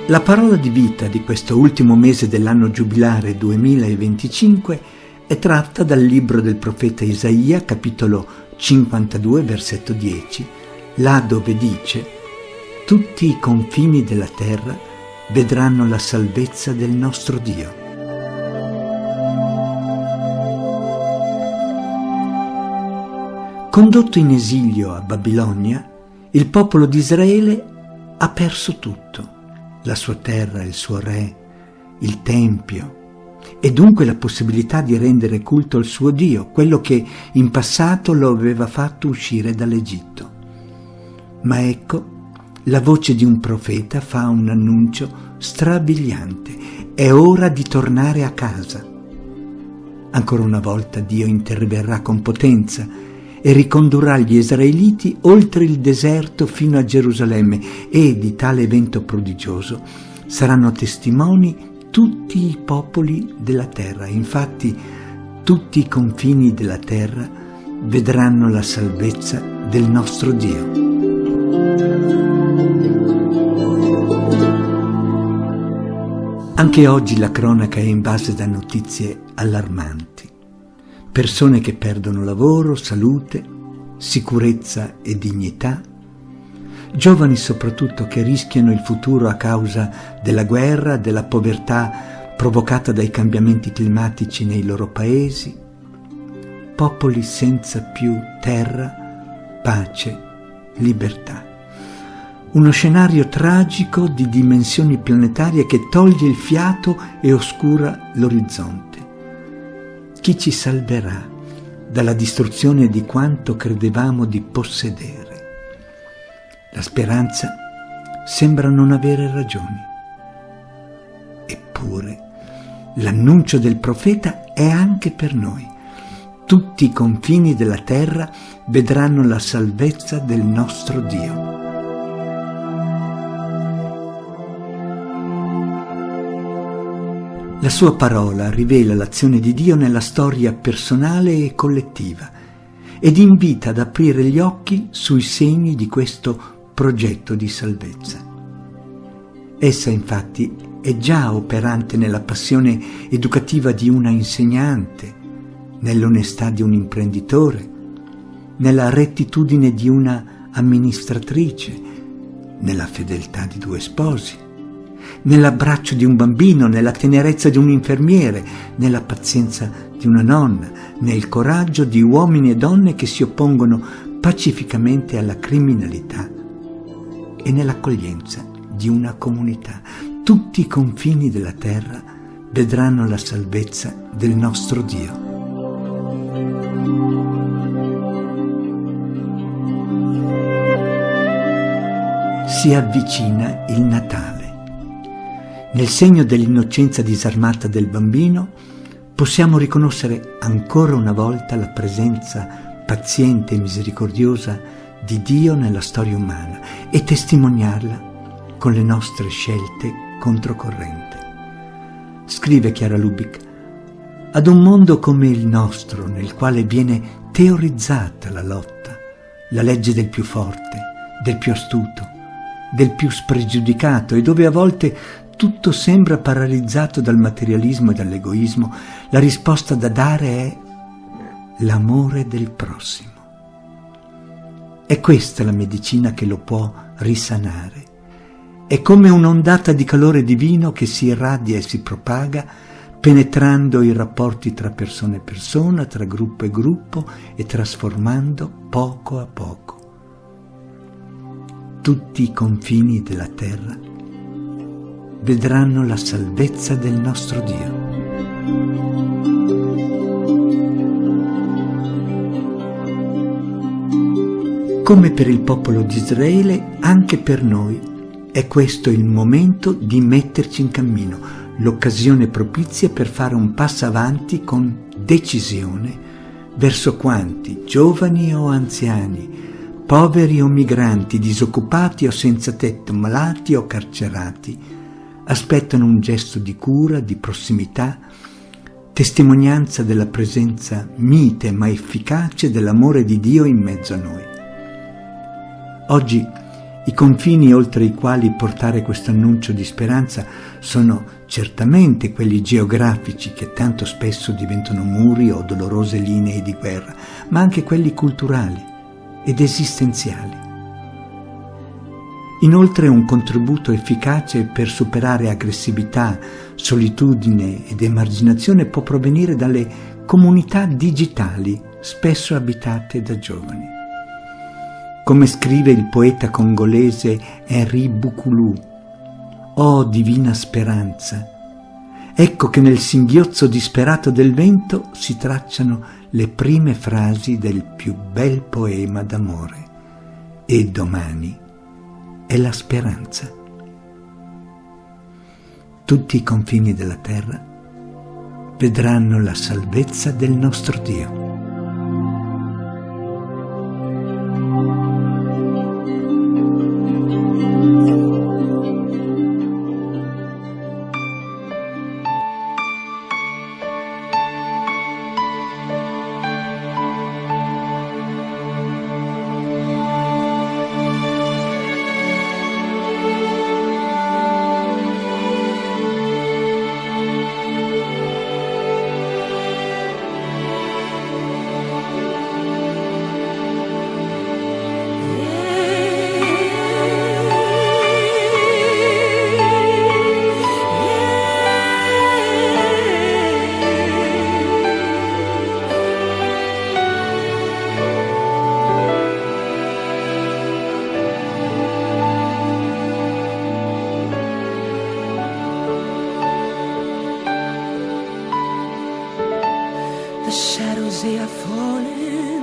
La parola di vita di questo ultimo mese dell'anno giubilare 2025 è tratta dal libro del profeta Isaia, capitolo 52, versetto 10, là dove dice: «Tutti i confini della terra vedranno la salvezza del nostro Dio». Condotto in esilio a Babilonia, il popolo di Israele ha perso tutto: la sua terra, il suo re, il tempio e dunque la possibilità di rendere culto al suo Dio, quello che in passato lo aveva fatto uscire dall'Egitto. Ma ecco, la voce di un profeta fa un annuncio strabiliante: è ora di tornare a casa. Ancora una volta Dio interverrà con potenza e ricondurrà gli israeliti oltre il deserto fino a Gerusalemme, e di tale evento prodigioso saranno testimoni tutti i popoli della terra. Infatti tutti i confini della terra vedranno la salvezza del nostro Dio. Anche oggi la cronaca è invasa da notizie allarmanti. Persone che perdono lavoro, salute, sicurezza e dignità, giovani soprattutto che rischiano il futuro a causa della guerra, della povertà provocata dai cambiamenti climatici nei loro paesi, popoli senza più terra, pace, libertà. Uno scenario tragico di dimensioni planetarie che toglie il fiato e oscura l'orizzonte. Chi ci salverà dalla distruzione di quanto credevamo di possedere? La speranza sembra non avere ragioni. Eppure, l'annuncio del profeta è anche per noi. Tutti i confini della terra vedranno la salvezza del nostro Dio. La sua parola rivela l'azione di Dio nella storia personale e collettiva ed invita ad aprire gli occhi sui segni di questo progetto di salvezza. Essa infatti è già operante nella passione educativa di una insegnante, nell'onestà di un imprenditore, nella rettitudine di una amministratrice, nella fedeltà di due sposi, nell'abbraccio di un bambino, nella tenerezza di un infermiere, nella pazienza di una nonna, nel coraggio di uomini e donne che si oppongono pacificamente alla criminalità e nell'accoglienza di una comunità. Tutti i confini della terra vedranno la salvezza del nostro Dio. Si avvicina il Natale. Nel segno dell'innocenza disarmata del bambino possiamo riconoscere ancora una volta la presenza paziente e misericordiosa di Dio nella storia umana e testimoniarla con le nostre scelte controcorrente. Scrive Chiara Lubich: ad un mondo come il nostro, nel quale viene teorizzata la lotta, la legge del più forte, del più astuto, del più spregiudicato, e dove a volte tutto sembra paralizzato dal materialismo e dall'egoismo, la risposta da dare è l'amore del prossimo. È questa la medicina che lo può risanare. È come un'ondata di calore divino che si irradia e si propaga, penetrando i rapporti tra persona e persona, tra gruppo e gruppo, e trasformando poco a poco tutti i confini della terra vedranno la salvezza del nostro Dio. Come per il popolo di Israele, anche per noi è questo il momento di metterci in cammino, l'occasione propizia per fare un passo avanti con decisione verso quanti, giovani o anziani, poveri o migranti, disoccupati o senza tetto, malati o carcerati, aspettano un gesto di cura, di prossimità, testimonianza della presenza mite ma efficace dell'amore di Dio in mezzo a noi. Oggi I confini oltre i quali portare questo annuncio di speranza sono certamente quelli geografici, che tanto spesso diventano muri o dolorose linee di guerra, ma anche quelli culturali ed esistenziali. Inoltre un contributo efficace per superare aggressività, solitudine ed emarginazione può provenire dalle comunità digitali, spesso abitate da giovani. Come scrive il poeta congolese Henri Boukoulou: «Oh divina speranza, ecco che nel singhiozzo disperato del vento si tracciano le prime frasi del più bel poema d'amore. E domani è la speranza». Tutti i confini della terra vedranno la salvezza del nostro Dio. The shadows, they are falling.